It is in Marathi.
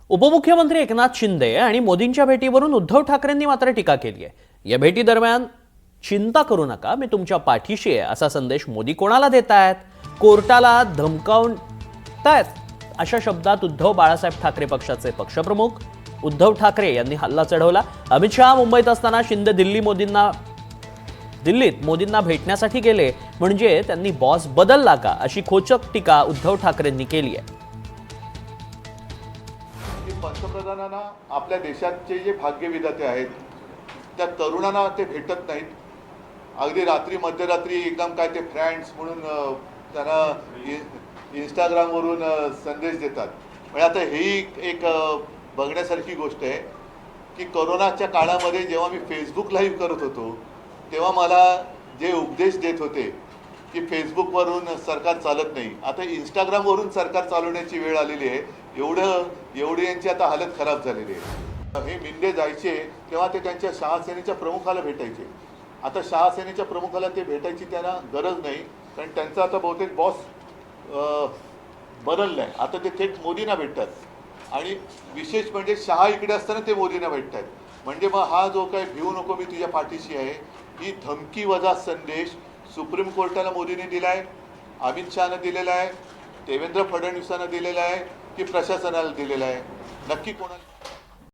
उपमुख्यमंत्री एकनाथ शिंदे आणि मोदींच्या भेटीवरून उद्धव ठाकरेंनी मात्र टीका केली आहे। या भेटी दरम्यान चिंता करू नका, मी तुमच्या पाठीशी आहे असा संदेश मोदी कोणाला देतायत? कोर्टाला धमकावतायत अशा शब्दात उद्धव बाळासाहेब ठाकरे पक्षाचे पक्षप्रमुख उद्धव ठाकरे यांनी हल्ला चढवला। अमित शहा मुंबईत असताना शिंदे दिल्लीत मोदींना भेटण्यासाठी गेले म्हणजे त्यांनी बॉस बदलला का, अशी खोचक टीका उद्धव ठाकरेंनी केली आहे। पंतप्रधानांना आपल्या देशाचे जे भाग्यविधाते आहेत त्या तरुणांना ते भेटत नाहीत। अगदी रात्री मध्यरात्री एकदम काय ते फ्रेंड्स म्हणून त्यांना इंस्टाग्रामवरून संदेश देतात। म्हणजे आता ही एक बघण्यासारखी गोष्ट आहे की कोरोनाच्या काळामध्ये जेव्हा मी फेसबुक लाईव्ह करत होतो तेव्हा मला जे उपदेश देत होते की फेसबुकवरून सरकार चालत नाही, आता इंस्टाग्रामवरून सरकार चालवण्याची वेळ आलेली आहे। एवढी यांची आता हालत खराब झालेली आहे। हे मिंदे जायचे तेव्हा ते त्यांच्या शहासेनेच्या प्रमुखाला भेटायचे। आता शहासेनेच्या प्रमुखाला ते भेटायची त्यांना गरज नाही, कारण त्यांचा आता बहुतेक बॉस बदलला आहे। आता ते थेट मोदींना भेटतात आणि विशेष म्हणजे शहा इकडे असताना ते मोदींना भेटतात। म्हणजे मग हा जो काय भिवू नको मी तुझ्या पाठीशी आहे ही धमकी वजा संदेश सुप्रीम कोर्टाला मोदींनी दिला आहे, अमित शहानं दिलेला आहे, देवेंद्र फडणवीसांना दिलेला आहे की प्रशासनाला दिलेला आहे, नक्की कोणाला